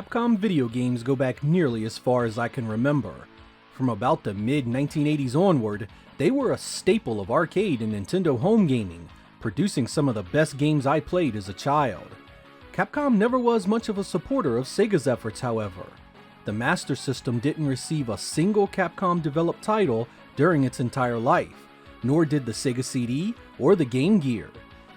Capcom video games go back nearly as far as I can remember. From about the mid-1980s onward, they were a staple of arcade and Nintendo home gaming, producing some of the best games I played as a child. Capcom never was much of a supporter of Sega's efforts, however. The Master System didn't receive a single Capcom-developed title during its entire life, nor did the Sega CD or the Game Gear.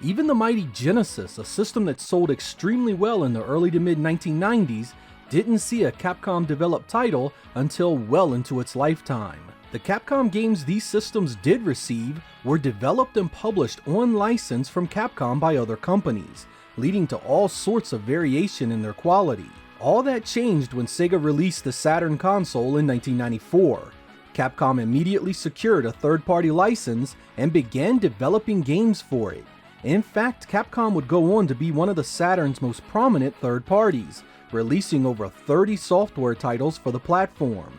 Even the mighty Genesis, a system that sold extremely well in the early to mid-1990s, didn't see a Capcom-developed title until well into its lifetime. The Capcom games these systems did receive were developed and published on license from Capcom by other companies, leading to all sorts of variation in their quality. All that changed when Sega released the Saturn console in 1994. Capcom immediately secured a third-party license and began developing games for it. In fact, Capcom would go on to be one of the Saturn's most prominent third parties, releasing over 30 software titles for the platform.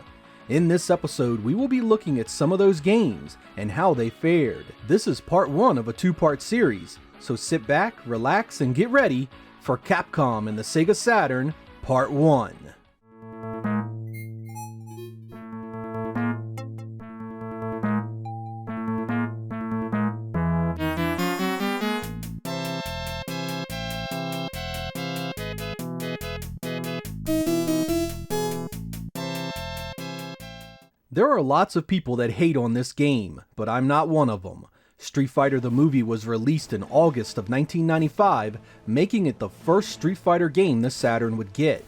In this episode, we will be looking at some of those games and how they fared. This is part one of a two-part series, so sit back, relax, and get ready for Capcom and the Sega Saturn, Part 1. There are lots of people that hate on this game, but I'm not one of them. Street Fighter the movie was released in August of 1995, making it the first Street Fighter game the Saturn would get.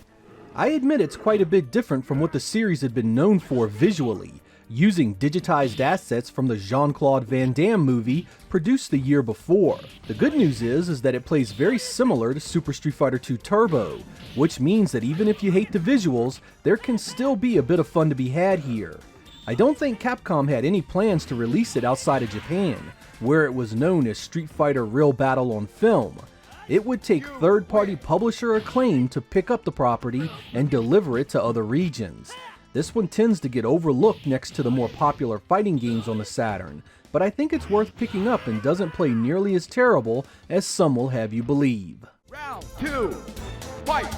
I admit it's quite a bit different from what the series had been known for visually, using digitized assets from the Jean-Claude Van Damme movie produced the year before. The good news is that it plays very similar to Super Street Fighter 2 Turbo, which means that even if you hate the visuals, there can still be a bit of fun to be had here. I don't think Capcom had any plans to release it outside of Japan, where it was known as Street Fighter Real Battle on Film. It would take third-party publisher Acclaim to pick up the property and deliver it to other regions. This one tends to get overlooked next to the more popular fighting games on the Saturn, but I think it's worth picking up and doesn't play nearly as terrible as some will have you believe. Round 2, fight!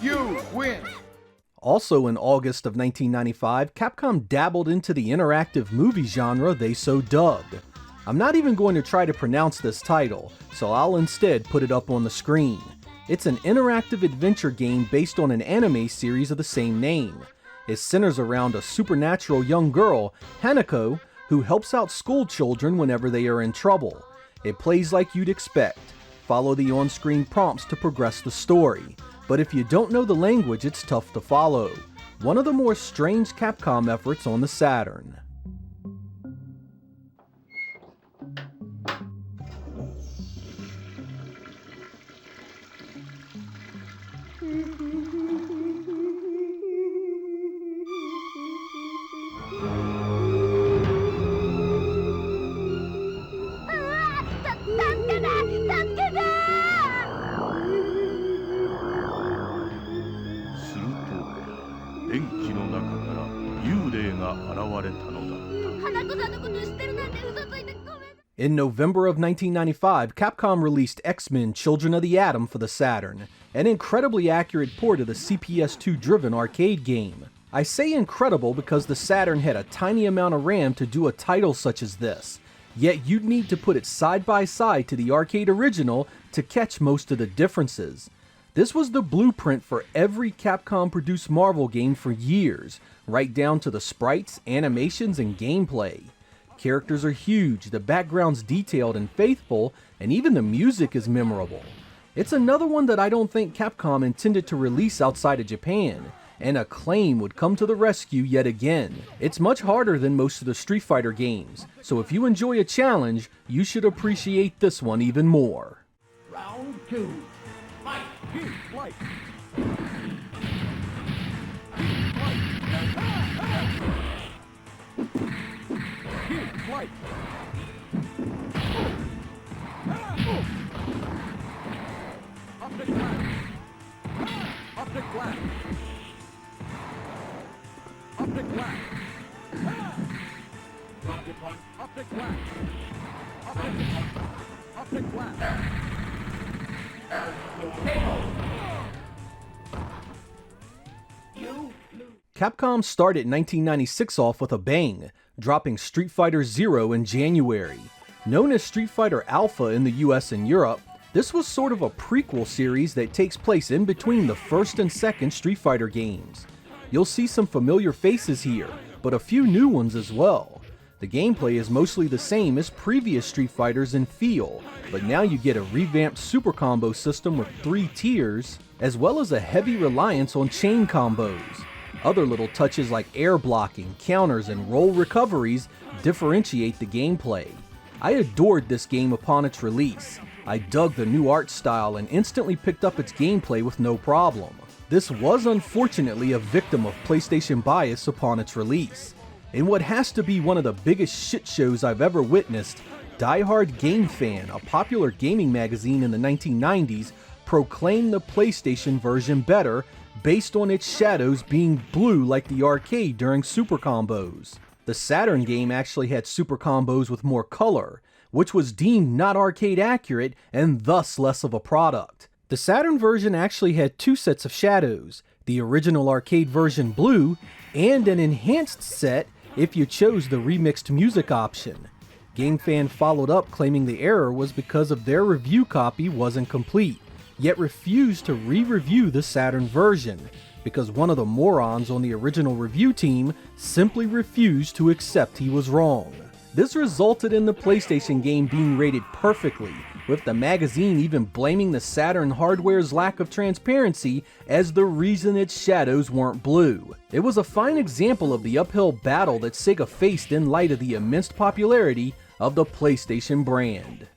You win! Also in August of 1995, Capcom dabbled into the interactive movie genre they so dubbed. I'm not even going to try to pronounce this title, so I'll instead put it up on the screen. It's an interactive adventure game based on an anime series of the same name. It centers around a supernatural young girl, Hanako, who helps out school children whenever they are in trouble. It plays like you'd expect. Follow the on-screen prompts to progress the story. But if you don't know the language, it's tough to follow. One of the more strange Capcom efforts on the Saturn. In November of 1995, Capcom released X-Men Children of the Atom for the Saturn, an incredibly accurate port of the CPS2-driven arcade game. I say incredible because the Saturn had a tiny amount of RAM to do a title such as this, yet you'd need to put it side by side to the arcade original to catch most of the differences. This was the blueprint for every Capcom-produced Marvel game for years, right down to the sprites, animations, and gameplay. Characters are huge, the background's detailed and faithful, and even the music is memorable. It's another one that I don't think Capcom intended to release outside of Japan, and Acclaim would come to the rescue yet again. It's much harder than most of the Street Fighter games, so if you enjoy a challenge, you should appreciate this one even more. Round 2, fight! Light! Light! Optic glass! Optic glass! Optic glass! Optic glass! Optic glass! Capcom started 1996 off with a bang, dropping Street Fighter Zero in January. Known as Street Fighter Alpha in the US and Europe, this was sort of a prequel series that takes place in between the first and second Street Fighter games. You'll see some familiar faces here, but a few new ones as well. The gameplay is mostly the same as previous Street Fighters in feel, but now you get a revamped super combo system with 3 tiers, as well as a heavy reliance on chain combos. Other little touches like air blocking, counters, and roll recoveries differentiate the gameplay. I adored this game upon its release. I dug the new art style and instantly picked up its gameplay with no problem. This was unfortunately a victim of PlayStation bias upon its release. In what has to be one of the biggest shit shows I've ever witnessed, Die Hard Game Fan, a popular gaming magazine in the 1990s, proclaimed the PlayStation version better based on its shadows being blue like the arcade during super combos. The Saturn game actually had super combos with more color, which was deemed not arcade accurate and thus less of a product. The Saturn version actually had 2 sets of shadows, the original arcade version blue, and an enhanced set if you chose the remixed music option. GameFan followed up claiming the error was because of their review copy wasn't complete, yet refused to re-review the Saturn version, because one of the morons on the original review team simply refused to accept he was wrong. This resulted in the PlayStation game being rated perfectly, with the magazine even blaming the Saturn hardware's lack of transparency as the reason its shadows weren't blue. It was a fine example of the uphill battle that Sega faced in light of the immense popularity of the PlayStation brand.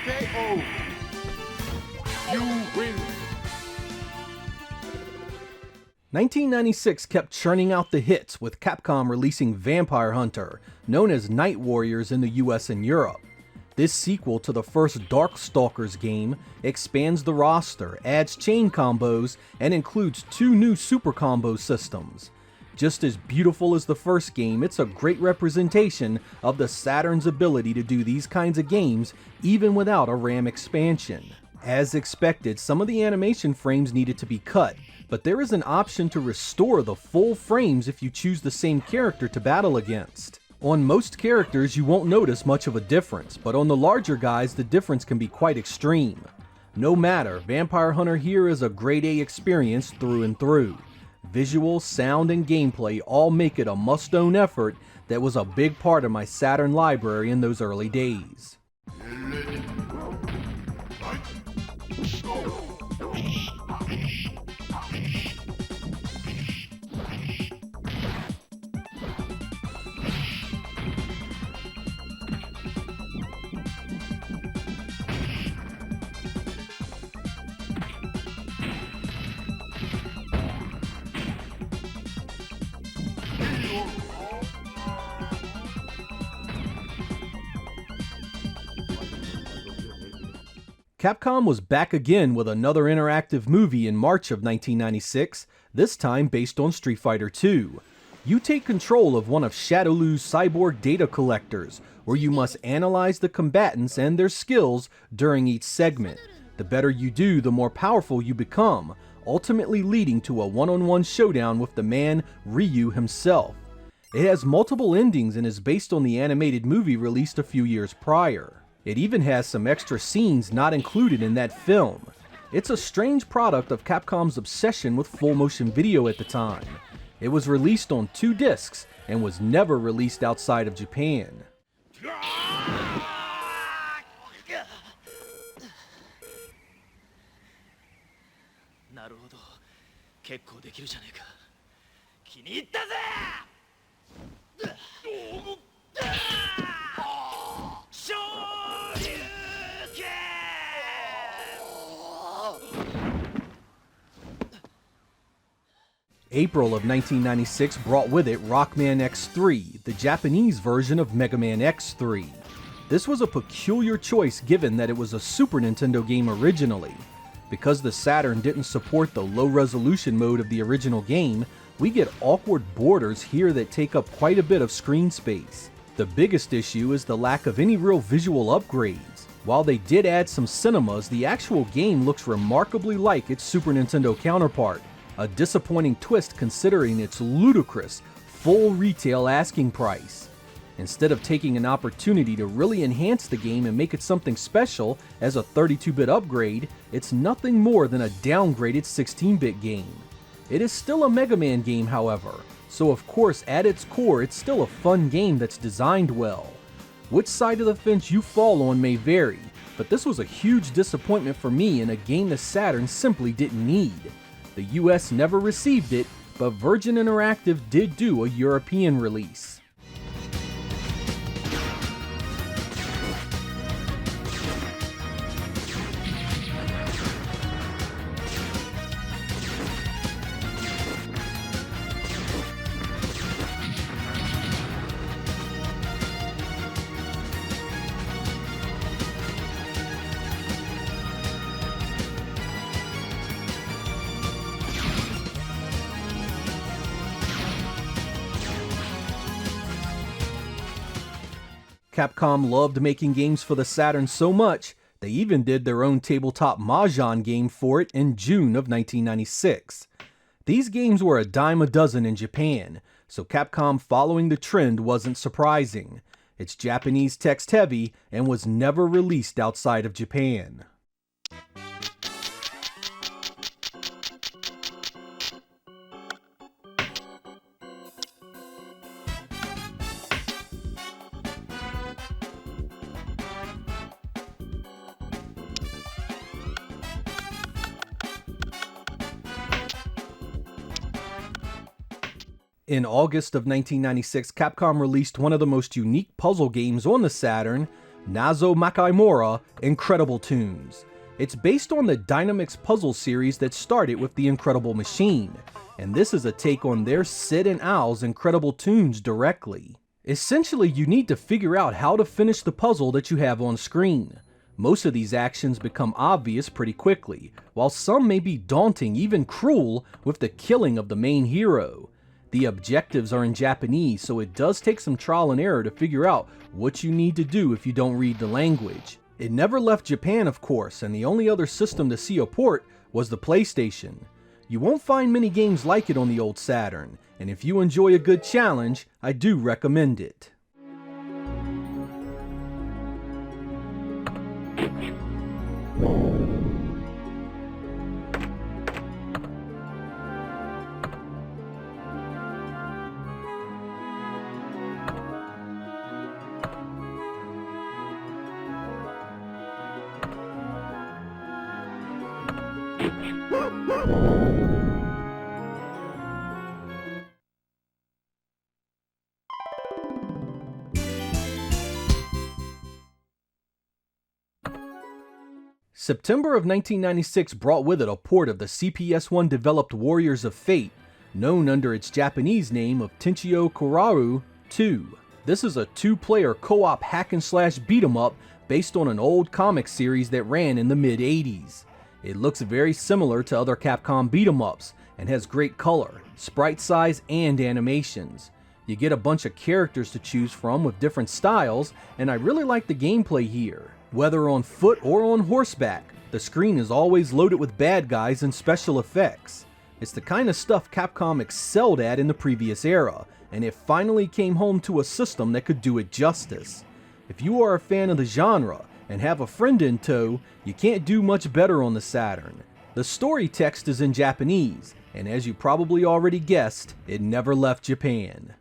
KO. You win. 1996 kept churning out the hits, with Capcom releasing Vampire Hunter, known as Night Warriors in the US and Europe. This sequel to the first Dark Stalkers game expands the roster, adds chain combos, and includes 2 new super combo systems. Just as beautiful as the first game, it's a great representation of the Saturn's ability to do these kinds of games even without a RAM expansion. As expected, some of the animation frames needed to be cut, but there is an option to restore the full frames if you choose the same character to battle against. On most characters you won't notice much of a difference, but on the larger guys the difference can be quite extreme. No matter, Vampire Hunter here is a grade A experience through and through. Visual, sound, and gameplay all make it a must-own effort that was a big part of my Saturn library in those early days. Capcom was back again with another interactive movie in March of 1996, this time based on Street Fighter II. You take control of one of Shadowloo's cyborg data collectors, where you must analyze the combatants and their skills during each segment. The better you do, the more powerful you become, ultimately leading to a one-on-one showdown with the man Ryu himself. It has multiple endings and is based on the animated movie released a few years prior. It even has some extra scenes not included in that film. It's a strange product of Capcom's obsession with full motion video at the time. It was released on 2 discs and was never released outside of Japan. なるほど。結構できるじゃねえか。気に入ったぜ。昇竜拳。April of 1996 brought with it Rockman X3, the Japanese version of Mega Man X3. This was a peculiar choice given that it was a Super Nintendo game originally. Because the Saturn didn't support the low-resolution mode of the original game, we get awkward borders here that take up quite a bit of screen space. The biggest issue is the lack of any real visual upgrades. While they did add some cinemas, the actual game looks remarkably like its Super Nintendo counterpart, a disappointing twist considering its ludicrous, full retail asking price. Instead of taking an opportunity to really enhance the game and make it something special as a 32-bit upgrade, it's nothing more than a downgraded 16-bit game. It is still a Mega Man game, however, so of course at its core it's still a fun game that's designed well. Which side of the fence you fall on may vary, but this was a huge disappointment for me and a game the Saturn simply didn't need. The US never received it, but Virgin Interactive did do a European release. Capcom loved making games for the Saturn so much, they even did their own tabletop Mahjong game for it in June of 1996. These games were a dime a dozen in Japan, so Capcom following the trend wasn't surprising. It's Japanese text heavy and was never released outside of Japan. In August of 1996, Capcom released one of the most unique puzzle games on the Saturn, Nazo Makaimura Incredible Tunes. It's based on the Dynamix puzzle series that started with The Incredible Machine, and this is a take on their Sid and Al's Incredible Tunes directly. Essentially, you need to figure out how to finish the puzzle that you have on screen. Most of these actions become obvious pretty quickly, while some may be daunting, even cruel, with the killing of the main hero. The objectives are in Japanese, so it does take some trial and error to figure out what you need to do if you don't read the language. It never left Japan, of course, and the only other system to see a port was the PlayStation. You won't find many games like it on the old Saturn, and if you enjoy a good challenge, I do recommend it. September of 1996 brought with it a port of the CPS-1 developed Warriors of Fate, known under its Japanese name of Tenchio Kuraru 2. This is a two-player co-op hack-and-slash beat-em-up based on an old comic series that ran in the mid-80s. It looks very similar to other Capcom beat-em-ups and has great color, sprite size, and animations. You get a bunch of characters to choose from with different styles, and I really like the gameplay here. Whether on foot or on horseback, the screen is always loaded with bad guys and special effects. It's the kind of stuff Capcom excelled at in the previous era, and it finally came home to a system that could do it justice. If you are a fan of the genre and have a friend in tow, you can't do much better on the Saturn. The story text is in Japanese, and as you probably already guessed, it never left Japan.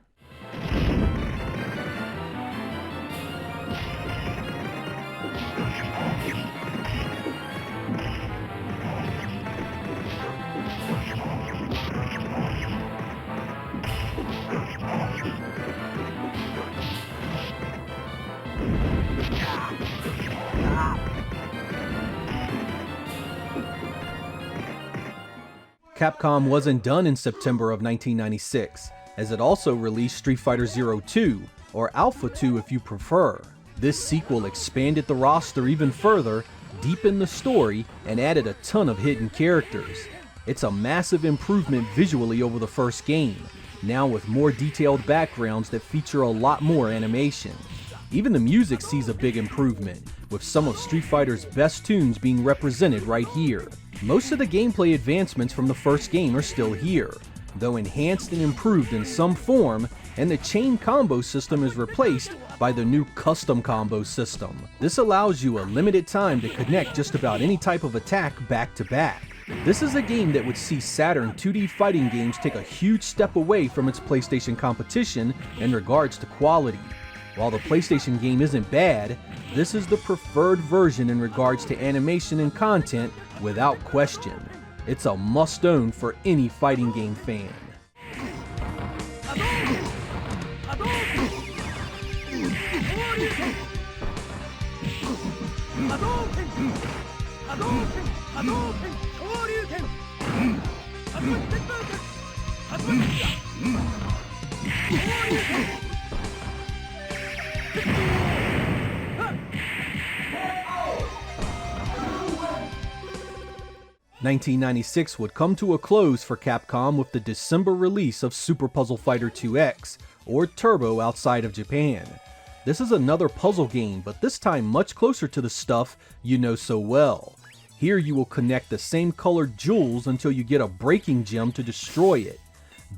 Capcom wasn't done in September of 1996, as it also released Street Fighter 2, or Alpha 2 if you prefer. This sequel expanded the roster even further, deepened the story, and added a ton of hidden characters. It's a massive improvement visually over the first game, now with more detailed backgrounds that feature a lot more animation. Even the music sees a big improvement, with some of Street Fighter's best tunes being represented right here. Most of the gameplay advancements from the first game are still here, though enhanced and improved in some form, and the chain combo system is replaced by the new custom combo system. This allows you a limited time to connect just about any type of attack back to back. This is a game that would see Saturn 2D fighting games take a huge step away from its PlayStation competition in regards to quality. While the PlayStation game isn't bad, this is the preferred version in regards to animation and content without question. It's a must-own for any fighting game fan. (1996) would come to a close for Capcom with the December release of Super Puzzle Fighter 2X, or Turbo outside of Japan. This is another puzzle game, but this time much closer to the stuff you know so well. Here you will connect the same colored jewels until you get a breaking gem to destroy it.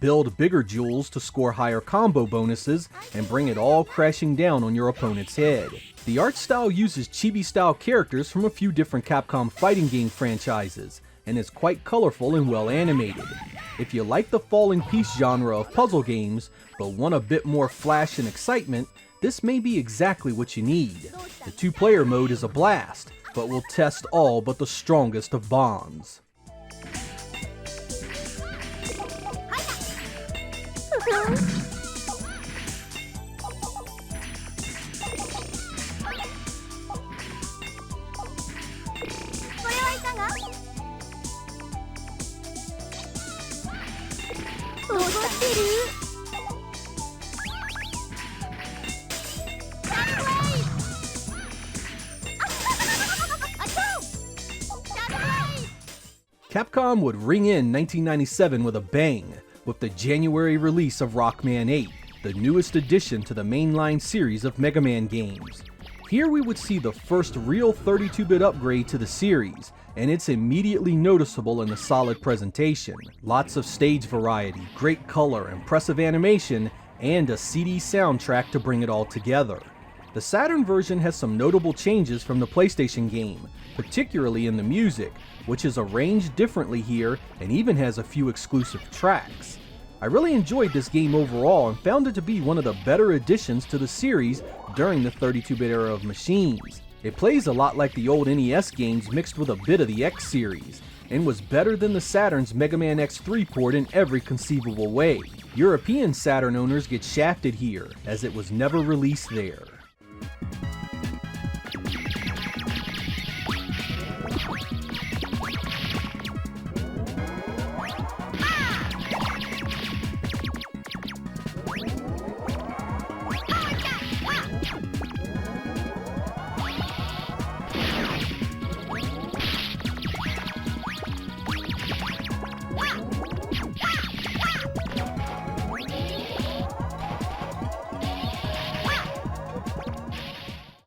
Build bigger jewels to score higher combo bonuses, and bring it all crashing down on your opponent's head. The art style uses chibi-style characters from a few different Capcom fighting game franchises, and is quite colorful and well animated. If you like the falling piece genre of puzzle games, but want a bit more flash and excitement, this may be exactly what you need. The 2-player mode is a blast, but will test all but the strongest of bonds. Capcom would ring in 1997 with a bang, with the January release of Rockman 8, the newest addition to the mainline series of Mega Man games. Here we would see the first real 32-bit upgrade to the series, and it's immediately noticeable in the solid presentation. Lots of stage variety, great color, impressive animation, and a CD soundtrack to bring it all together. The Saturn version has some notable changes from the PlayStation game, particularly in the music, which is arranged differently here and even has a few exclusive tracks. I really enjoyed this game overall and found it to be one of the better additions to the series during the 32-bit era of machines. It plays a lot like the old NES games mixed with a bit of the X series, and was better than the Saturn's Mega Man X3 port in every conceivable way. European Saturn owners get shafted here, as it was never released there.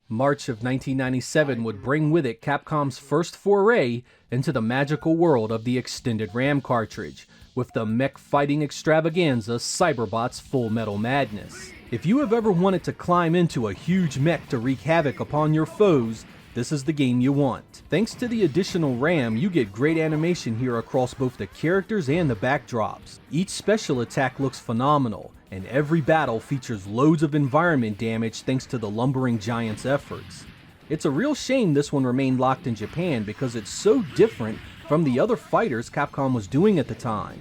March of 1997 would bring with it Capcom's first foray into the magical world of the extended RAM cartridge, with the mech fighting extravaganza Cyberbots Full Metal Madness. If you have ever wanted to climb into a huge mech to wreak havoc upon your foes, this is the game you want. Thanks to the additional RAM, you get great animation here across both the characters and the backdrops. Each special attack looks phenomenal, and every battle features loads of environment damage thanks to the lumbering giant's efforts. It's a real shame this one remained locked in Japan because it's so different from the other fighters Capcom was doing at the time.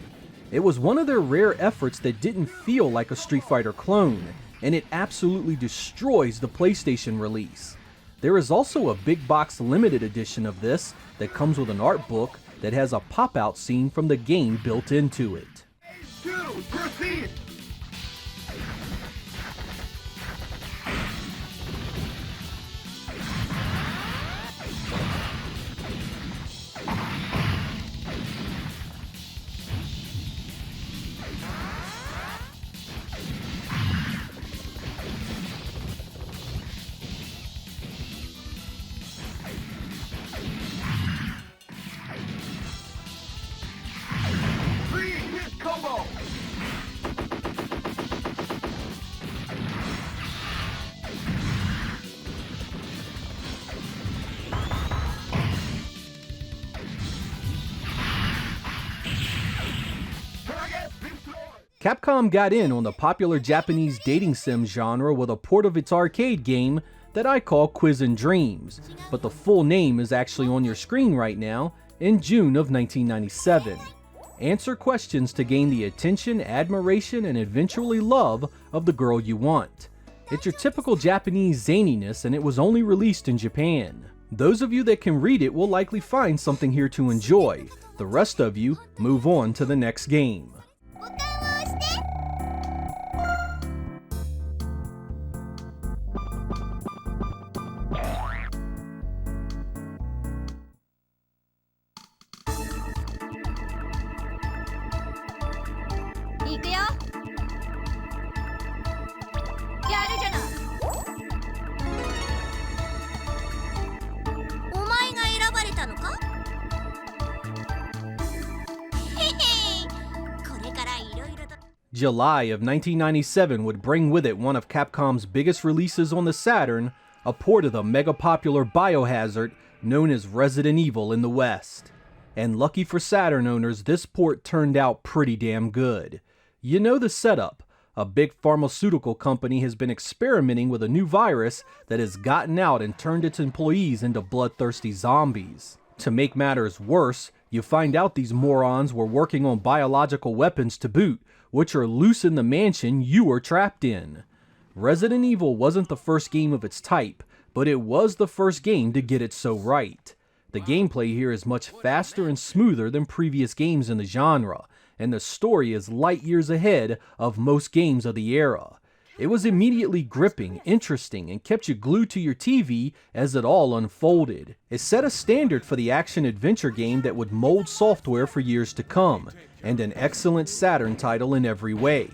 It was one of their rare efforts that didn't feel like a Street Fighter clone, and it absolutely destroys the PlayStation release. There is also a big box limited edition of this that comes with an art book that has a pop-out scene from the game built into it. Proceed! Combo! Capcom got in on the popular Japanese dating sim genre with a port of its arcade game that I call Quiz and Dreams, but the full name is actually on your screen right now, in June of 1997. Answer questions to gain the attention, admiration, and eventually love of the girl you want. It's your typical Japanese zaniness, and it was only released in Japan. Those of you that can read it will likely find something here to enjoy. The rest of you, move on to the next game. July of 1997 would bring with it one of Capcom's biggest releases on the Saturn, a port of the mega-popular Biohazard known as Resident Evil in the West. And lucky for Saturn owners, this port turned out pretty damn good. You know the setup. A big pharmaceutical company has been experimenting with a new virus that has gotten out and turned its employees into bloodthirsty zombies. To make matters worse, you find out these morons were working on biological weapons to boot, which are loose in the mansion you are trapped in. Resident Evil wasn't the first game of its type, but it was the first game to get it so right. The gameplay here is much faster and smoother than previous games in the genre, and the story is light years ahead of most games of the era. It was immediately gripping, interesting, and kept you glued to your TV as it all unfolded. It set a standard for the action-adventure game that would mold software for years to come, and an excellent Saturn title in every way.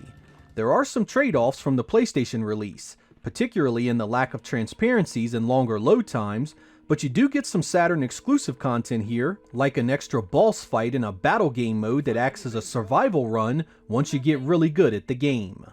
There are some trade-offs from the PlayStation release, particularly in the lack of transparencies and longer load times, but you do get some Saturn exclusive content here, like an extra boss fight in a battle game mode that acts as a survival run once you get really good at the game.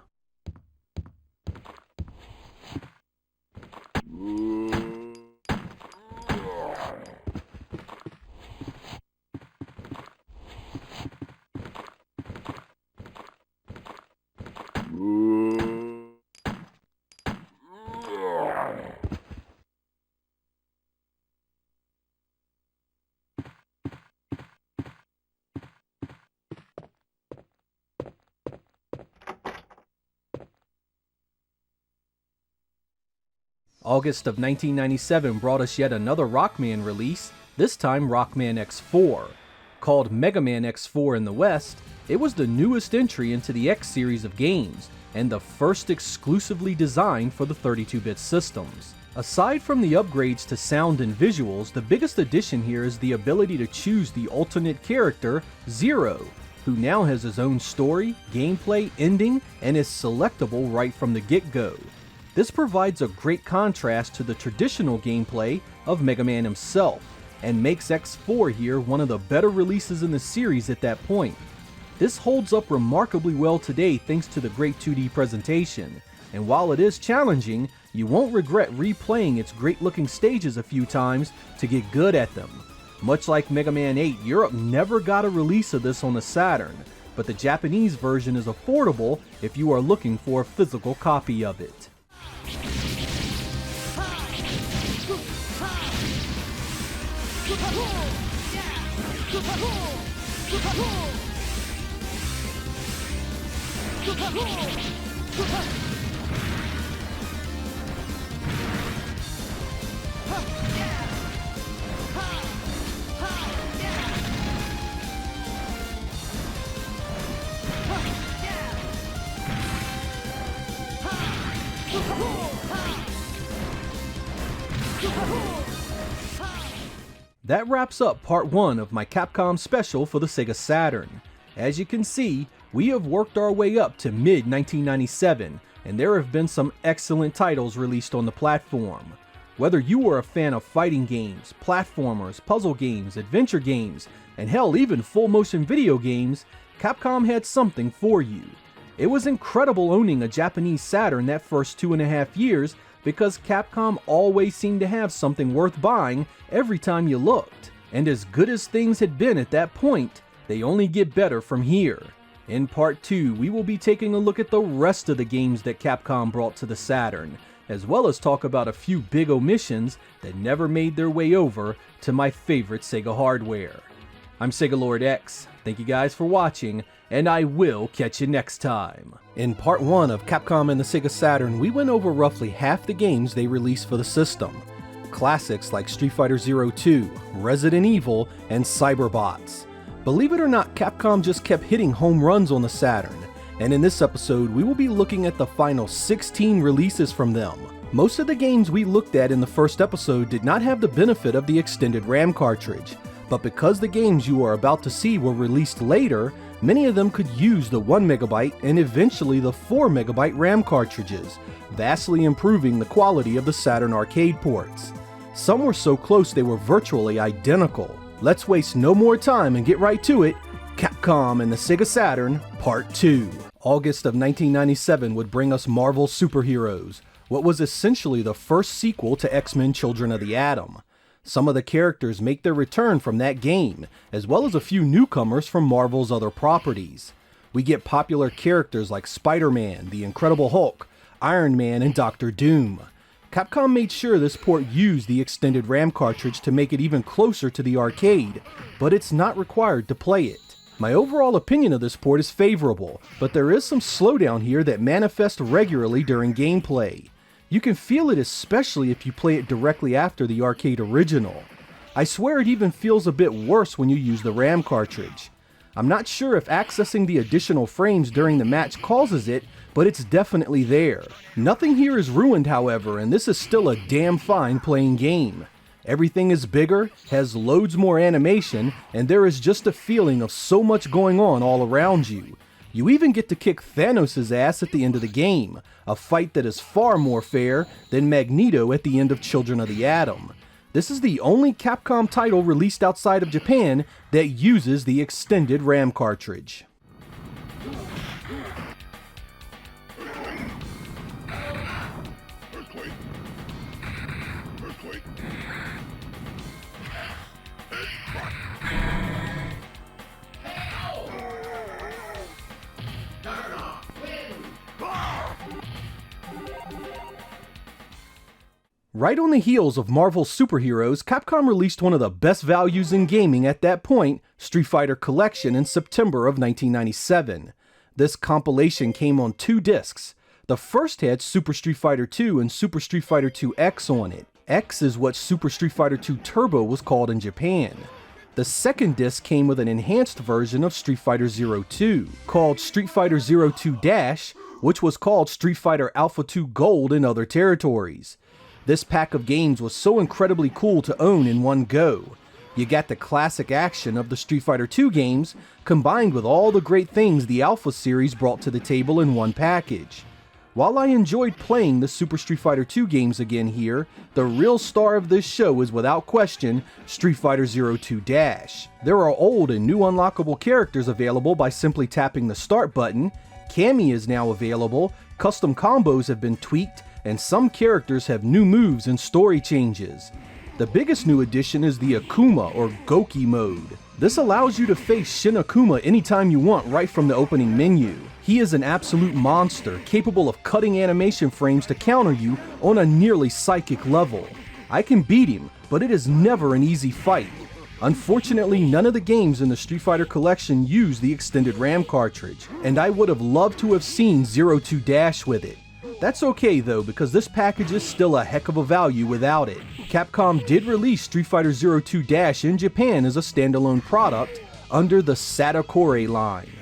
August of 1997 brought us yet another Rockman release, this time Rockman X4. Called Mega Man X4 in the West, it was the newest entry into the X series of games, and the first exclusively designed for the 32-bit systems. Aside from the upgrades to sound and visuals, the biggest addition here is the ability to choose the alternate character, Zero, who now has his own story, gameplay, ending, and is selectable right from the get-go. This provides a great contrast to the traditional gameplay of Mega Man himself, and makes X4 here one of the better releases in the series at that point. This holds up remarkably well today thanks to the great 2D presentation, and while it is challenging, you won't regret replaying its great looking stages a few times to get good at them. Much like Mega Man 8, Europe never got a release of this on the Saturn, but the Japanese version is affordable if you are looking for a physical copy of it. That wraps up part 1 of my Capcom special for the Sega Saturn. As you can see, we have worked our way up to mid-1997, and there have been some excellent titles released on the platform. Whether you were a fan of fighting games, platformers, puzzle games, adventure games, and hell, even full-motion video games, Capcom had something for you. It was incredible owning a Japanese Saturn that first 2.5 years, because Capcom always seemed to have something worth buying every time you looked. And as good as things had been at that point, they only get better from here. In part 2, we will be taking a look at the rest of the games that Capcom brought to the Saturn, as well as talk about a few big omissions that never made their way over to my favorite Sega hardware. I'm Sega Lord X, thank you guys for watching, and I will catch you next time. In part 1 of Capcom and the Sega Saturn, we went over roughly half the games they released for the system. Classics like Street Fighter 02, Resident Evil, and Cyberbots. Believe it or not, Capcom just kept hitting home runs on the Saturn, and in this episode we will be looking at the final 16 releases from them. Most of the games we looked at in the first episode did not have the benefit of the extended RAM cartridge, but because the games you are about to see were released later, many of them could use the 1MB and eventually the 4MB RAM cartridges, vastly improving the quality of the Saturn arcade ports. Some were so close they were virtually identical. Let's waste no more time and get right to it. Capcom and the Sega Saturn, Part 2. August of 1997 would bring us Marvel's Superheroes, what was essentially the first sequel to X-Men Children of the Atom. Some of the characters make their return from that game, as well as a few newcomers from Marvel's other properties. We get popular characters like Spider-Man, the Incredible Hulk, Iron Man, and Doctor Doom. Capcom made sure this port used the extended RAM cartridge to make it even closer to the arcade, but it's not required to play it. My overall opinion of this port is favorable, but there is some slowdown here that manifests regularly during gameplay. You can feel it especially if you play it directly after the arcade original. I swear it even feels a bit worse when you use the RAM cartridge. I'm not sure if accessing the additional frames during the match causes it, but it's definitely there. Nothing here is ruined, however, and this is still a damn fine playing game. Everything is bigger, has loads more animation, and there is just a feeling of so much going on all around you. You even get to kick Thanos' ass at the end of the game, a fight that is far more fair than Magneto at the end of Children of the Atom. This is the only Capcom title released outside of Japan that uses the extended RAM cartridge. Right on the heels of Marvel's Superheroes, Capcom released one of the best values in gaming at that point, Street Fighter Collection, in September of 1997. This compilation came on 2 discs. The first had Super Street Fighter 2 and Super Street Fighter 2 X on it. X is what Super Street Fighter 2 Turbo was called in Japan. The second disc came with an enhanced version of Street Fighter 02, called Street Fighter 02 Dash, which was called Street Fighter Alpha 2 Gold in other territories. This pack of games was so incredibly cool to own in one go. You got the classic action of the Street Fighter 2 games, combined with all the great things the Alpha series brought to the table in one package. While I enjoyed playing the Super Street Fighter 2 games again here, the real star of this show is without question Street Fighter 02 Dash. There are old and new unlockable characters available by simply tapping the start button, Cammy is now available, custom combos have been tweaked, and some characters have new moves and story changes. The biggest new addition is the Akuma or Goki mode. This allows you to face Shin Akuma anytime you want right from the opening menu. He is an absolute monster, capable of cutting animation frames to counter you on a nearly psychic level. I can beat him, but it is never an easy fight. Unfortunately, none of the games in the Street Fighter collection use the extended RAM cartridge, and I would have loved to have seen 02 Dash with it. That's okay though, because this package is still a heck of a value without it. Capcom did release Street Fighter 02 Dash in Japan as a standalone product under the Satakore line.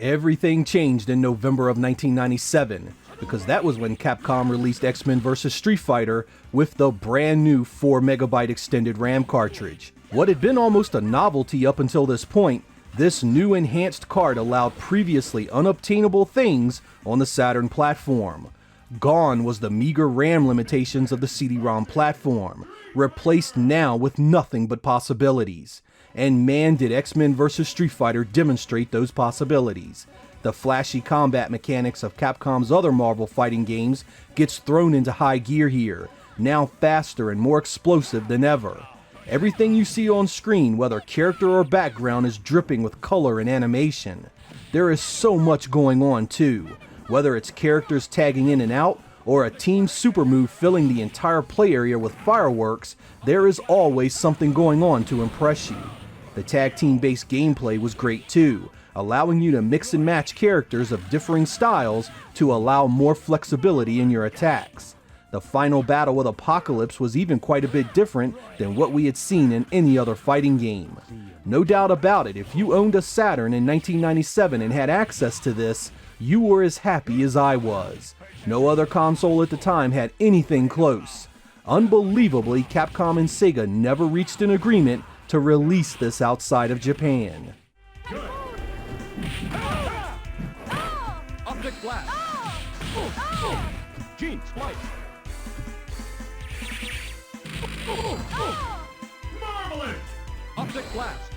Everything changed in November of 1997, because that was when Capcom released X-Men vs. Street Fighter with the brand new 4MB extended RAM cartridge. What had been almost a novelty up until this point, this new enhanced card allowed previously unobtainable things on the Saturn platform. Gone was the meager RAM limitations of the CD-ROM platform, replaced now with nothing but possibilities. And man, did X-Men vs. Street Fighter demonstrate those possibilities. The flashy combat mechanics of Capcom's other Marvel fighting games gets thrown into high gear here, now faster and more explosive than ever. Everything you see on screen, whether character or background, is dripping with color and animation. There is so much going on too, whether it's characters tagging in and out, or a team super move filling the entire play area with fireworks, there is always something going on to impress you. The tag team based gameplay was great too, allowing you to mix and match characters of differing styles to allow more flexibility in your attacks. The final battle with Apocalypse was even quite a bit different than what we had seen in any other fighting game. No doubt about it, if you owned a Saturn in 1997 and had access to this, you were as happy as I was. No other console at the time had anything close. Unbelievably, Capcom and Sega never reached an agreement to release this outside of Japan. Object blast. Gene splice. Marvelous. Object blast.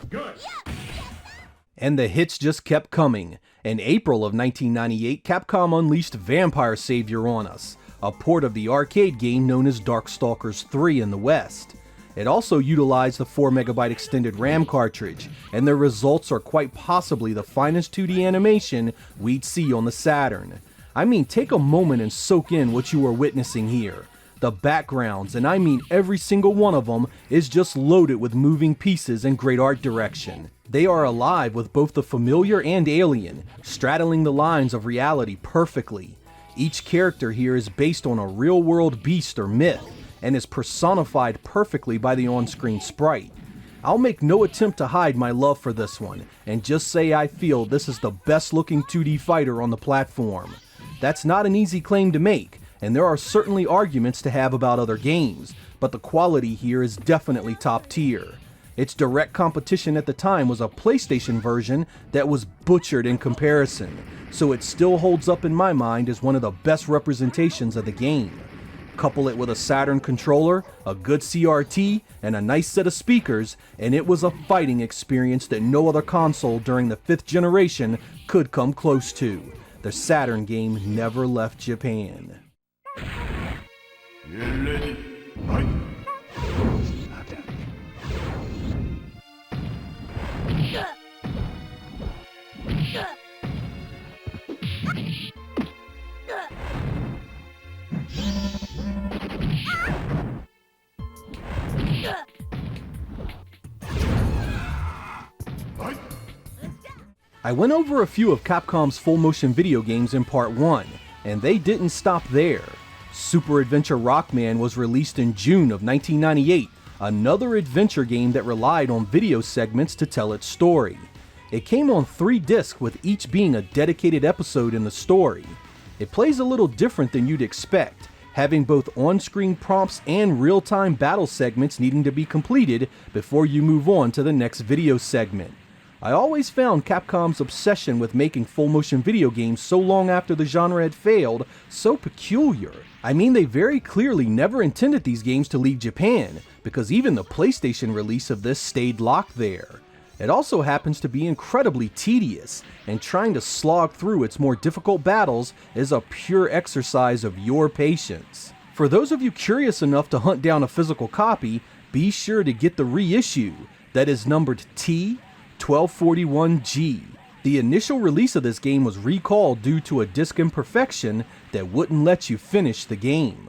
Good. And the hits just kept coming. In April of 1998, Capcom unleashed Vampire Savior on us, a port of the arcade game known as Darkstalkers 3 in the West. It also utilized the 4MB extended RAM cartridge, and the results are quite possibly the finest 2D animation we'd see on the Saturn. I mean, take a moment and soak in what you are witnessing here. The backgrounds, and I mean every single one of them, is just loaded with moving pieces and great art direction. They are alive with both the familiar and alien, straddling the lines of reality perfectly. Each character here is based on a real-world beast or myth, and is personified perfectly by the on-screen sprite. I'll make no attempt to hide my love for this one, and just say I feel this is the best-looking 2D fighter on the platform. That's not an easy claim to make, and there are certainly arguments to have about other games, but the quality here is definitely top tier. Its direct competition at the time was a PlayStation version that was butchered in comparison, so it still holds up in my mind as one of the best representations of the game. Couple it with a Saturn controller, a good CRT, and a nice set of speakers, and it was a fighting experience that no other console during the 5th generation could come close to. The Saturn game never left Japan. I went over a few of Capcom's full-motion video games in part 1, and they didn't stop there. Super Adventure Rockman was released in June of 1998, another adventure game that relied on video segments to tell its story. It came on 3 discs, with each being a dedicated episode in the story. It plays a little different than you'd expect, having both on-screen prompts and real-time battle segments needing to be completed before you move on to the next video segment. I always found Capcom's obsession with making full-motion video games so long after the genre had failed so peculiar. I mean, they very clearly never intended these games to leave Japan, because even the PlayStation release of this stayed locked there. It also happens to be incredibly tedious, and trying to slog through its more difficult battles is a pure exercise of your patience. For those of you curious enough to hunt down a physical copy, be sure to get the reissue that is numbered T1241G. The initial release of this game was recalled due to a disc imperfection that wouldn't let you finish the game.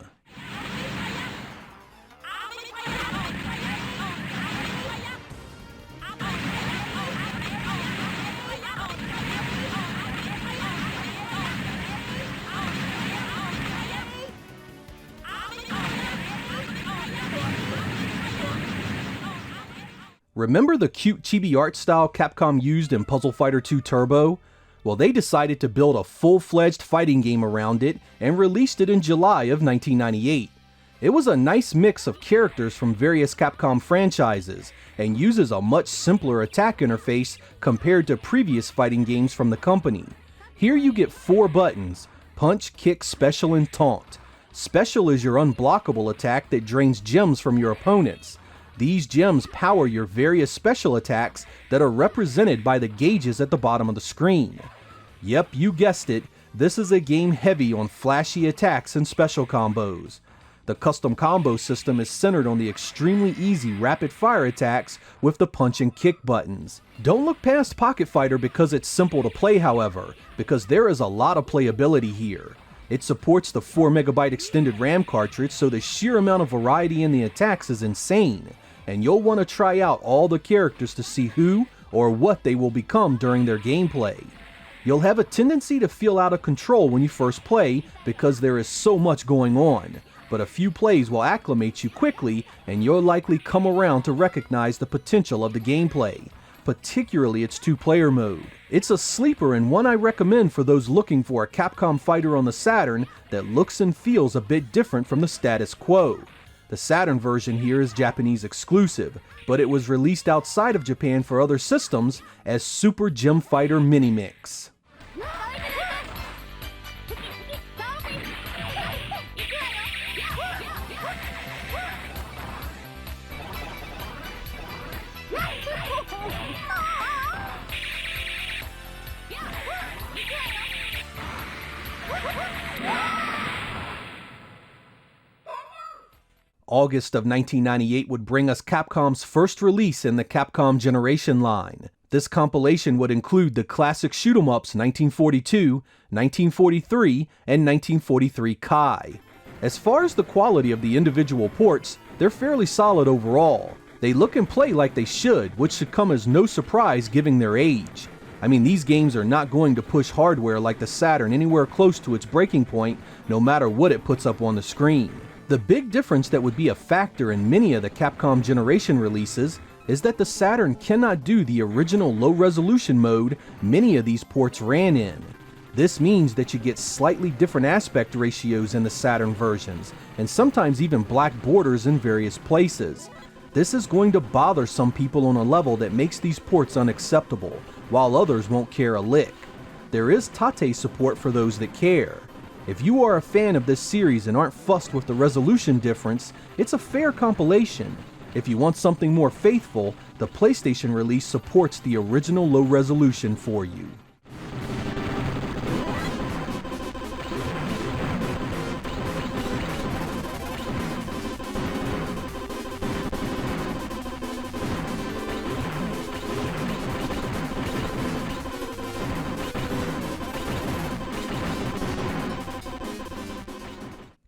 Remember the cute chibi art style Capcom used in Puzzle Fighter 2 Turbo? Well, they decided to build a full-fledged fighting game around it and released it in July of 1998. It was a nice mix of characters from various Capcom franchises and uses a much simpler attack interface compared to previous fighting games from the company. Here you get 4 buttons: punch, kick, special, and taunt. Special is your unblockable attack that drains gems from your opponents. These gems power your various special attacks that are represented by the gauges at the bottom of the screen. Yep, you guessed it, this is a game heavy on flashy attacks and special combos. The custom combo system is centered on the extremely easy rapid fire attacks with the punch and kick buttons. Don't look past Pocket Fighter because it's simple to play, however, because there is a lot of playability here. It supports the 4MB extended RAM cartridge, so the sheer amount of variety in the attacks is insane, and you'll want to try out all the characters to see who or what they will become during their gameplay. You'll have a tendency to feel out of control when you first play because there is so much going on, but a few plays will acclimate you quickly and you'll likely come around to recognize the potential of the gameplay, particularly its 2-player mode. It's a sleeper and one I recommend for those looking for a Capcom fighter on the Saturn that looks and feels a bit different from the status quo. The Saturn version here is Japanese exclusive, but it was released outside of Japan for other systems as Super Gem Fighter Mini Mix. August of 1998 would bring us Capcom's first release in the Capcom Generation line. This compilation would include the classic shoot-'em-ups 1942, 1943, and 1943 Kai. As far as the quality of the individual ports, they're fairly solid overall. They look and play like they should, which should come as no surprise given their age. I mean, these games are not going to push hardware like the Saturn anywhere close to its breaking point, no matter what it puts up on the screen. The big difference that would be a factor in many of the Capcom Generation releases is that the Saturn cannot do the original low-resolution mode many of these ports ran in. This means that you get slightly different aspect ratios in the Saturn versions, and sometimes even black borders in various places. This is going to bother some people on a level that makes these ports unacceptable, while others won't care a lick. There is Tate support for those that care. If you are a fan of this series and aren't fussed with the resolution difference, it's a fair compilation. If you want something more faithful, the PlayStation release supports the original low resolution for you.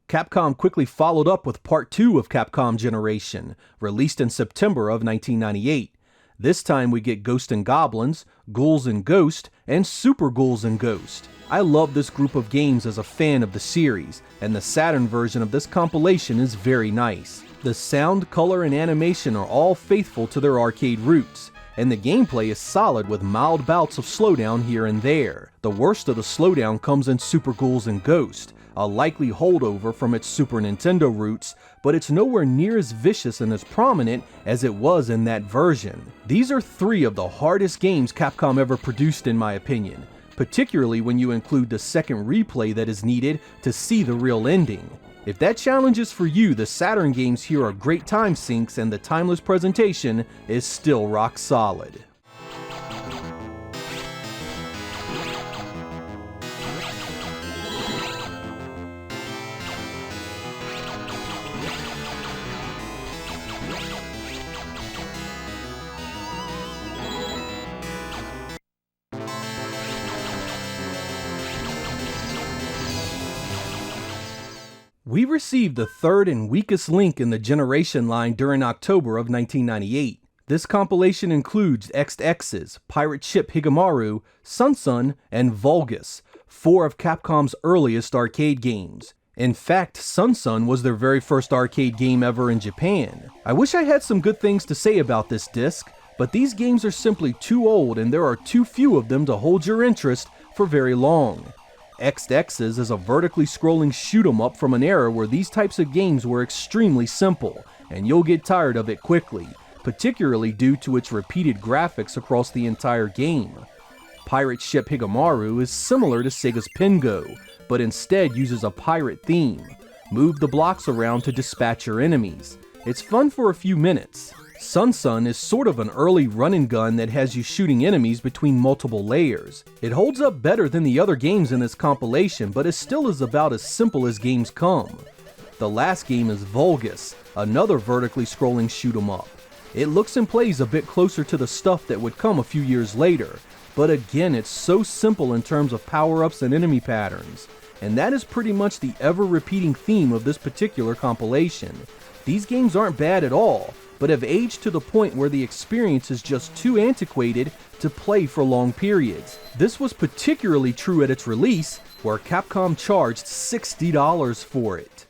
Capcom quickly followed up with Part 2 of Capcom Generation, released in September of 1998. This time we get Ghosts and Goblins, Ghouls and Ghosts, and Super Ghouls and Ghosts. I love this group of games as a fan of the series, and the Saturn version of this compilation is very nice. The sound, color, and animation are all faithful to their arcade roots, and the gameplay is solid with mild bouts of slowdown here and there. The worst of the slowdown comes in Super Ghouls and Ghosts, a likely holdover from its Super Nintendo roots, but it's nowhere near as vicious and as prominent as it was in that version. These are 3 of the hardest games Capcom ever produced in my opinion, particularly when you include the second replay that is needed to see the real ending. If that challenge is for you, the Saturn games here are great time sinks and the timeless presentation is still rock solid. We received the third and weakest link in the Generation line during October of 1998. This compilation includes XX's, Pirate Ship Higamaru, Sun, and Vulgus, 4 of Capcom's earliest arcade games. In fact, Sun was their very first arcade game ever in Japan. I wish I had some good things to say about this disc, but these games are simply too old and there are too few of them to hold your interest for very long. XX's is a vertically scrolling shoot 'em up from an era where these types of games were extremely simple, and you'll get tired of it quickly, particularly due to its repeated graphics across the entire game. Pirate Ship Higamaru is similar to Sega's Pingo, but instead uses a pirate theme. Move the blocks around to dispatch your enemies. It's fun for a few minutes. Sun is sort of an early run and gun that has you shooting enemies between multiple layers. It holds up better than the other games in this compilation, but it still is about as simple as games come. The last game is Vulgus, another vertically scrolling shoot 'em up. It looks and plays a bit closer to the stuff that would come a few years later, but again it's so simple in terms of power-ups and enemy patterns. And that is pretty much the ever-repeating theme of this particular compilation. These games aren't bad at all, but have aged to the point where the experience is just too antiquated to play for long periods. This was particularly true at its release, where Capcom charged $60 for it.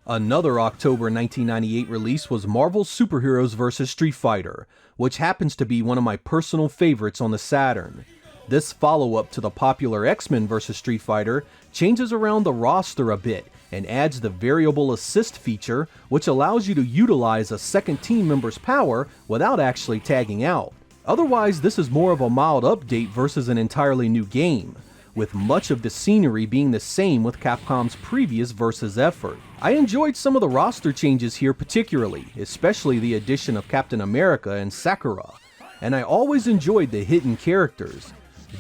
Another October 1998 release was Marvel's Superheroes vs. Street Fighter, which happens to be one of my personal favorites on the Saturn. This follow-up to the popular X-Men vs. Street Fighter changes around the roster a bit and adds the variable assist feature, which allows you to utilize a second team member's power without actually tagging out. Otherwise, this is more of a mild update versus an entirely new game, with much of the scenery being the same with Capcom's previous Versus effort. I enjoyed some of the roster changes here particularly, especially the addition of Captain America and Sakura, and I always enjoyed the hidden characters.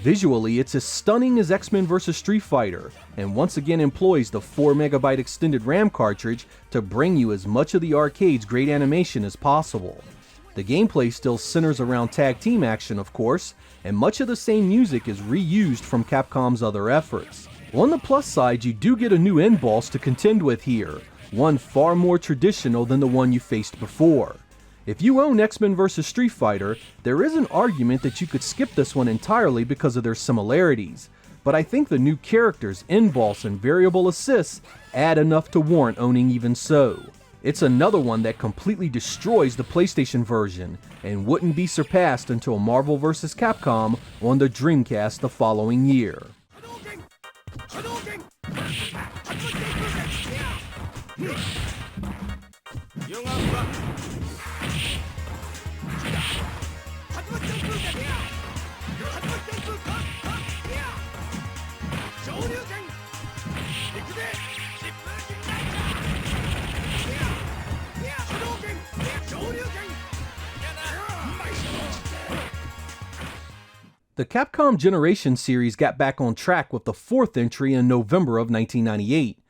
Visually, it's as stunning as X-Men vs. Street Fighter, and once again employs the 4MB extended RAM cartridge to bring you as much of the arcade's great animation as possible. The gameplay still centers around tag team action, of course, and much of the same music is reused from Capcom's other efforts. On the plus side, you do get a new end boss to contend with here, one far more traditional than the one you faced before. If you own X-Men vs. Street Fighter, there is an argument that you could skip this one entirely because of their similarities, but I think the new characters, end boss, and variable assists add enough to warrant owning even so. It's another one that completely destroys the PlayStation version, and wouldn't be surpassed until Marvel vs. Capcom on the Dreamcast the following year. The Capcom Generation series got back on track with the fourth entry in November of 1998.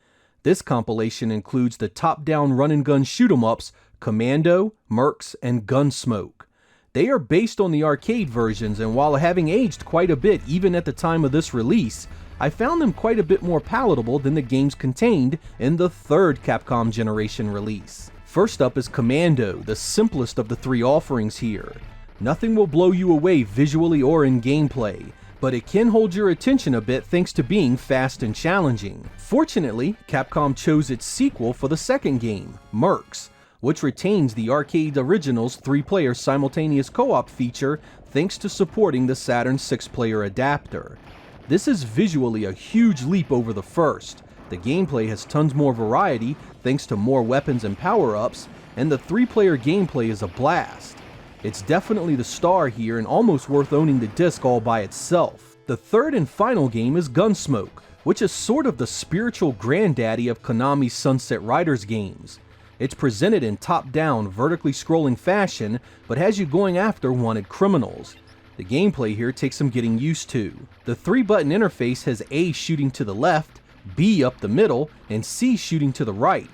This compilation includes the top-down run-and-gun shoot-em-ups Commando, Mercs, and Gunsmoke. They are based on the arcade versions, and while having aged quite a bit even at the time of this release, I found them quite a bit more palatable than the games contained in the third Capcom Generation release. First up is Commando, the simplest of the three offerings here. Nothing will blow you away visually or in gameplay, but it can hold your attention a bit thanks to being fast and challenging. Fortunately, Capcom chose its sequel for the second game, Mercs, which retains the arcade original's 3-player simultaneous co-op feature thanks to supporting the Saturn's 6-player adapter. This is visually a huge leap over the first. The gameplay has tons more variety thanks to more weapons and power-ups, and the 3-player gameplay is a blast. It's definitely the star here and almost worth owning the disc all by itself. The third and final game is Gunsmoke, which is sort of the spiritual granddaddy of Konami's Sunset Riders games. It's presented in top-down, vertically scrolling fashion, but has you going after wanted criminals. The gameplay here takes some getting used to. The 3-button interface has A shooting to the left, B up the middle, and C shooting to the right.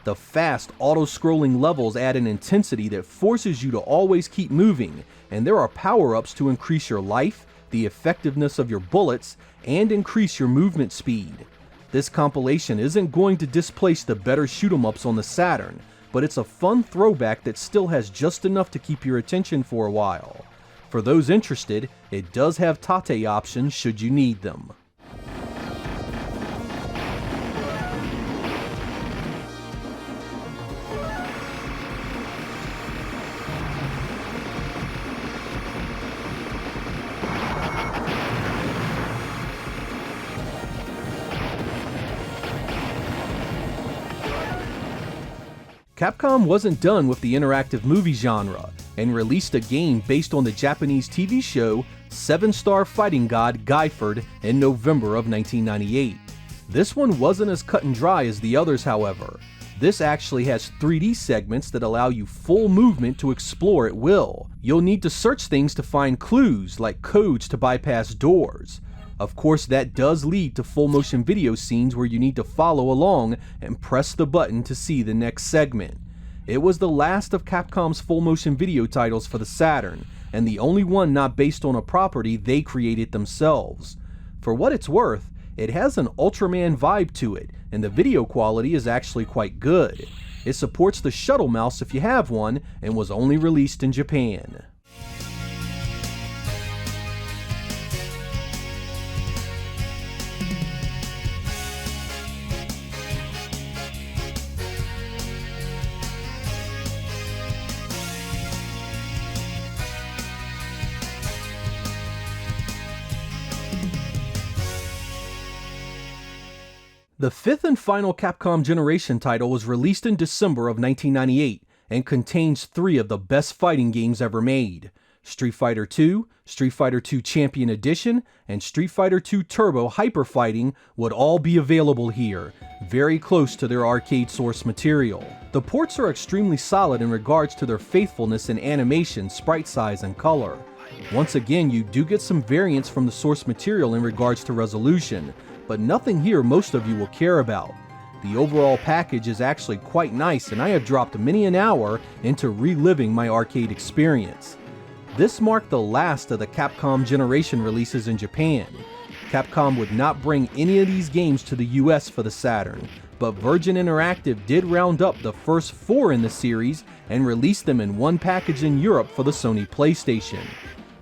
The fast, auto-scrolling levels add an intensity that forces you to always keep moving, and there are power-ups to increase your life, the effectiveness of your bullets, and increase your movement speed. This compilation isn't going to displace the better shoot-em-ups on the Saturn, but it's a fun throwback that still has just enough to keep your attention for a while. For those interested, it does have tate options should you need them. Capcom wasn't done with the interactive movie genre, and released a game based on the Japanese TV show 7-Star Fighting God Gaiford in November of 1998. This one wasn't as cut and dry as the others, however. This actually has 3D segments that allow you full movement to explore at will. You'll need to search things to find clues, like codes to bypass doors. Of course, that does lead to full motion video scenes where you need to follow along and press the button to see the next segment. It was the last of Capcom's full motion video titles for the Saturn, and the only one not based on a property they created themselves. For what it's worth, it has an Ultraman vibe to it, and the video quality is actually quite good. It supports the shuttle mouse if you have one, and was only released in Japan. The fifth and final Capcom Generation title was released in December of 1998 and contains 3 of the best fighting games ever made. Street Fighter II, Street Fighter II Champion Edition, and Street Fighter II Turbo Hyper Fighting would all be available here, very close to their arcade source material. The ports are extremely solid in regards to their faithfulness in animation, sprite size, and color. Once again, you do get some variance from the source material in regards to resolution, but nothing here most of you will care about. The overall package is actually quite nice, and I have dropped many an hour into reliving my arcade experience. This marked the last of the Capcom Generation releases in Japan. Capcom would not bring any of these games to the US for the Saturn, but Virgin Interactive did round up the first 4 in the series and release them in one package in Europe for the Sony PlayStation.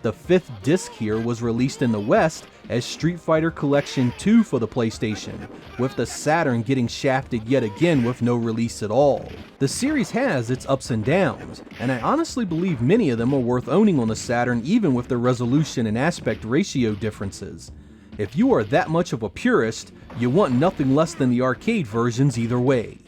The 5th disc here was released in the West as Street Fighter Collection 2 for the PlayStation, with the Saturn getting shafted yet again with no release at all. The series has its ups and downs, and I honestly believe many of them are worth owning on the Saturn even with the resolution and aspect ratio differences. If you are that much of a purist, you want nothing less than the arcade versions either way.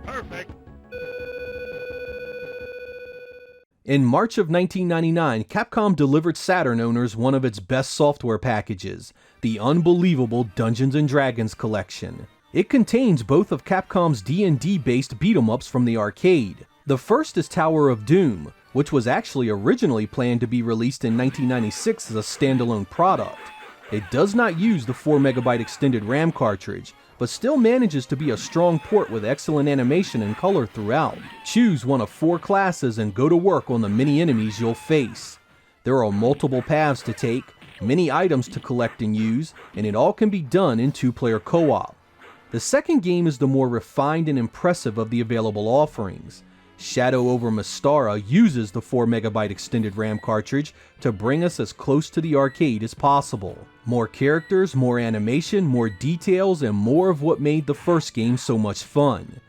Perfect. In March of 1999, Capcom delivered Saturn owners one of its best software packages, the unbelievable Dungeons & Dragons collection. It contains both of Capcom's D&D based beat-em-ups from the arcade. The first is Tower of Doom, which was actually originally planned to be released in 1996 as a standalone product. It does not use the 4MB extended RAM cartridge, but still manages to be a strong port with excellent animation and color throughout. Choose one of 4 classes and go to work on the many enemies you'll face. There are multiple paths to take, many items to collect and use, and it all can be done in 2-player co-op. The second game is the more refined and impressive of the available offerings. Shadow over Mystara uses the 4MB extended RAM cartridge to bring us as close to the arcade as possible. More characters, more animation, more details, and more of what made the first game so much fun.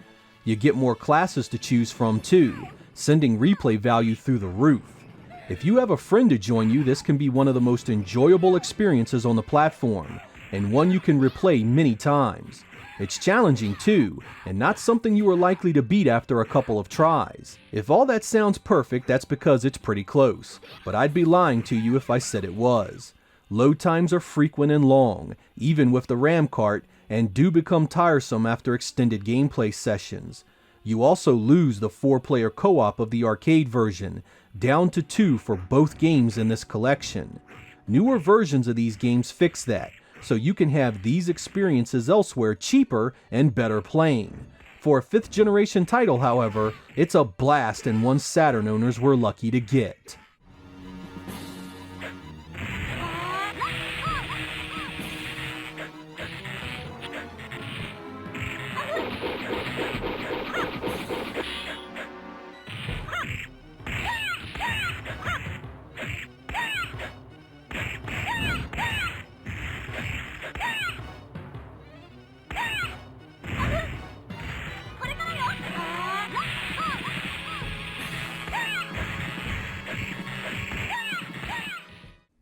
You get more classes to choose from too, sending replay value through the roof. If you have a friend to join you, this can be one of the most enjoyable experiences on the platform, and one you can replay many times. It's challenging too, and not something you are likely to beat after a couple of tries. If all that sounds perfect, that's because it's pretty close, but I'd be lying to you if I said it was. Load times are frequent and long, even with the RAM cart, and do become tiresome after extended gameplay sessions. You also lose the 4-player co-op of the arcade version, down to 2 for both games in this collection. Newer versions of these games fix that, so you can have these experiences elsewhere cheaper and better playing. For a 5th generation title, however, it's a blast and one Saturn owners were lucky to get.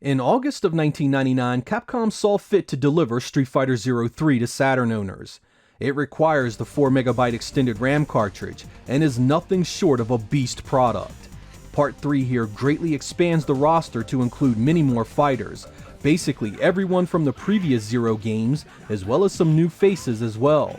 In August of 1999, Capcom saw fit to deliver Street Fighter 03 to Saturn owners. It requires the 4MB extended RAM cartridge and is nothing short of a beast product. Part 3 here greatly expands the roster to include many more fighters, basically everyone from the previous Zero games, as well as some new faces as well.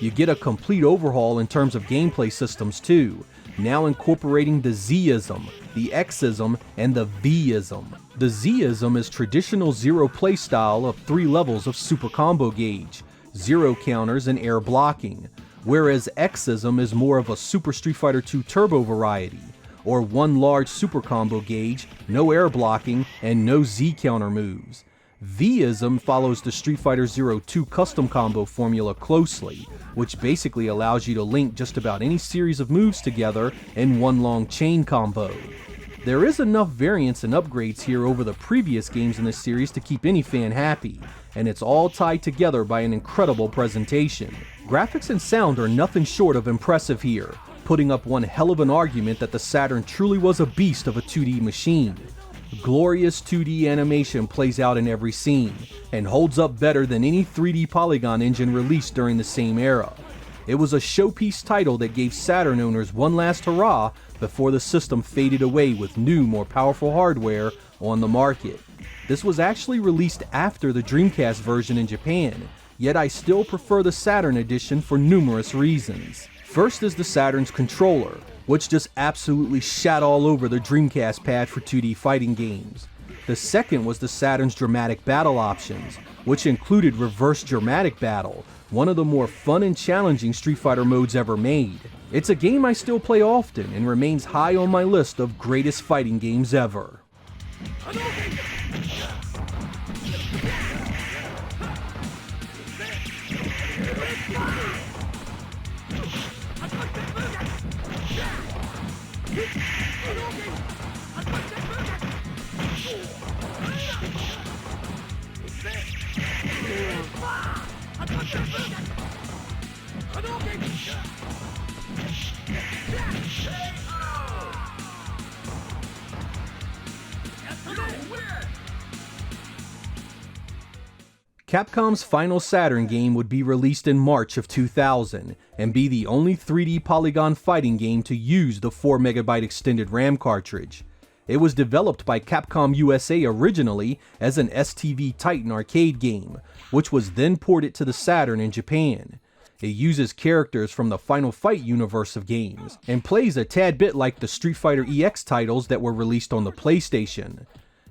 You get a complete overhaul in terms of gameplay systems too, now incorporating the Z-ism, the X-ism, and the V-ism. The Z-ism is traditional Zero playstyle of 3 levels of super combo gauge, 0 counters, and air blocking, whereas X-ism is more of a Super Street Fighter II Turbo variety, or 1 large super combo gauge, no air blocking, and no Z counter moves. V-ism follows the Street Fighter 2 custom combo formula closely, which basically allows you to link just about any series of moves together in one long chain combo. There is enough variance and upgrades here over the previous games in this series to keep any fan happy, and it's all tied together by an incredible presentation. Graphics and sound are nothing short of impressive here, putting up one hell of an argument that the Saturn truly was a beast of a 2D machine. Glorious 2D animation plays out in every scene, and holds up better than any 3D polygon engine released during the same era. It was a showpiece title that gave Saturn owners one last hurrah before the system faded away with new, more powerful hardware on the market. This was actually released after the Dreamcast version in Japan, yet I still prefer the Saturn edition for numerous reasons. First is the Saturn's controller, which just absolutely shat all over the Dreamcast pad for 2D fighting games. The second was the Saturn's dramatic battle options, which included Reverse Dramatic Battle, one of the more fun and challenging Street Fighter modes ever made. It's a game I still play often and remains high on my list of greatest fighting games ever. Capcom's final Saturn game would be released in March of 2000, and be the only 3D polygon fighting game to use the 4MB extended RAM cartridge. It was developed by Capcom USA originally as an STV Titan arcade game, which was then ported to the Saturn in Japan. It uses characters from the Final Fight universe of games, and plays a tad bit like the Street Fighter EX titles that were released on the PlayStation.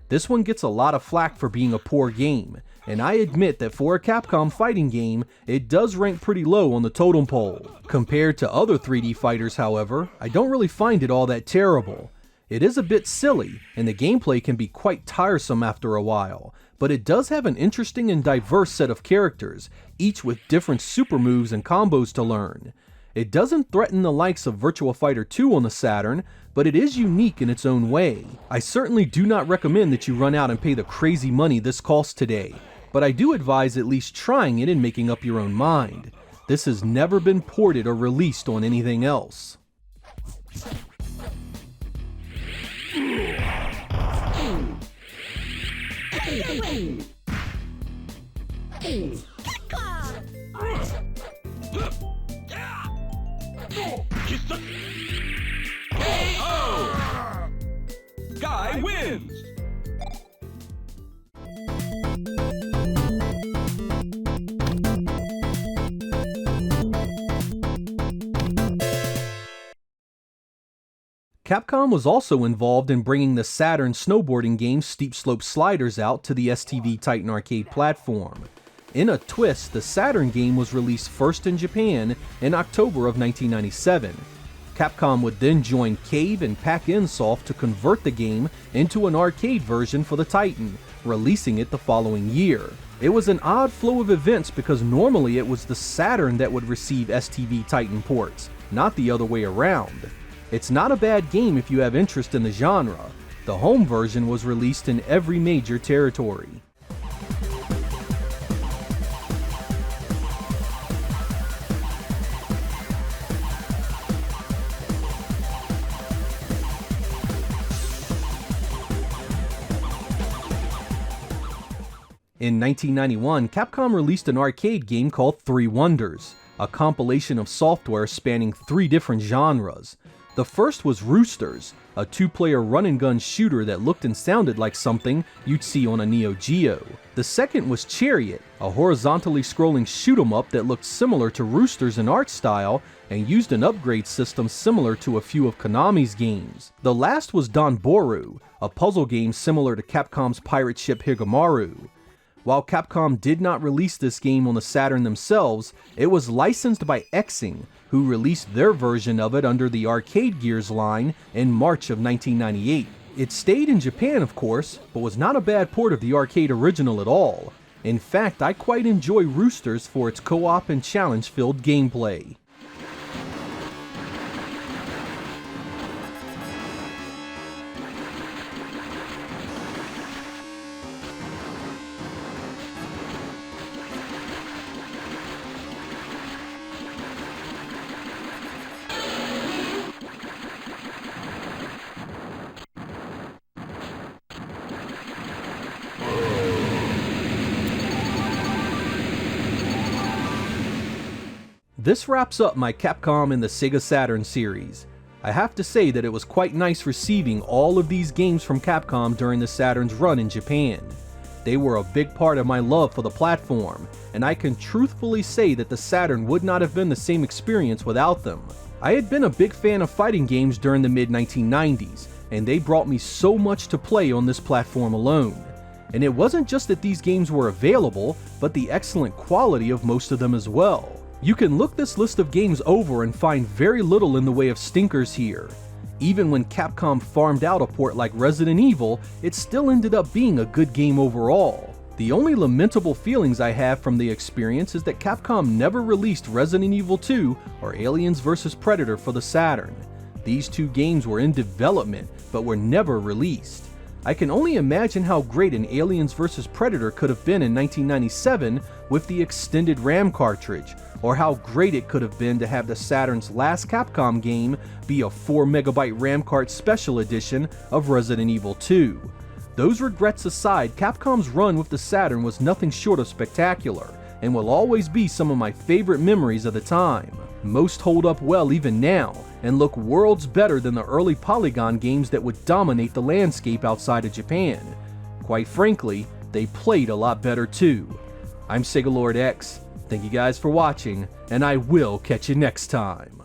This one gets a lot of flack for being a poor game, and I admit that for a Capcom fighting game, it does rank pretty low on the totem pole. Compared to other 3D fighters, however, I don't really find it all that terrible. It is a bit silly, and the gameplay can be quite tiresome after a while, but it does have an interesting and diverse set of characters, each with different super moves and combos to learn. It doesn't threaten the likes of Virtua Fighter 2 on the Saturn, but it is unique in its own way. I certainly do not recommend that you run out and pay the crazy money this costs today, but I do advise at least trying it and making up your own mind. This has never been ported or released on anything else. Guy wins! Capcom was also involved in bringing the Saturn snowboarding game Steep Slope Sliders out to the STV Titan arcade platform. In a twist, the Saturn game was released first in Japan in October of 1997. Capcom would then join Cave and Pac-Insoft to convert the game into an arcade version for the Titan, releasing it the following year. It was an odd flow of events because normally it was the Saturn that would receive STV Titan ports, not the other way around. It's not a bad game if you have interest in the genre. The home version was released in every major territory. In 1991, Capcom released an arcade game called 3 Wonders, a compilation of software spanning 3 different genres. The first was Roosters, a 2-player run-and-gun shooter that looked and sounded like something you'd see on a Neo Geo. The second was Chariot, a horizontally scrolling shoot-'em-up that looked similar to Roosters in art style and used an upgrade system similar to a few of Konami's games. The last was Danboru, a puzzle game similar to Capcom's pirate ship Higamaru. While Capcom did not release this game on the Saturn themselves, it was licensed by Xing, who released their version of it under the Arcade Gears line in March of 1998. It stayed in Japan, of course, but was not a bad port of the arcade original at all. In fact, I quite enjoy Roosters for its co-op and challenge-filled gameplay. This wraps up my Capcom and the Sega Saturn series. I have to say that it was quite nice receiving all of these games from Capcom during the Saturn's run in Japan. They were a big part of my love for the platform, and I can truthfully say that the Saturn would not have been the same experience without them. I had been a big fan of fighting games during the mid-1990s, and they brought me so much to play on this platform alone. And it wasn't just that these games were available, but the excellent quality of most of them as well. You can look this list of games over and find very little in the way of stinkers here. Even when Capcom farmed out a port like Resident Evil, it still ended up being a good game overall. The only lamentable feelings I have from the experience is that Capcom never released Resident Evil 2 or Aliens vs Predator for the Saturn. These 2 games were in development, but were never released. I can only imagine how great an Aliens vs Predator could have been in 1997 with the extended RAM cartridge, or how great it could have been to have the Saturn's last Capcom game be a 4MB RAM cart special edition of Resident Evil 2. Those regrets aside, Capcom's run with the Saturn was nothing short of spectacular, and will always be some of my favorite memories of the time. Most hold up well even now, and look worlds better than the early Polygon games that would dominate the landscape outside of Japan. Quite frankly, they played a lot better too. I'm Sega Lord X. Thank you guys for watching, and I will catch you next time.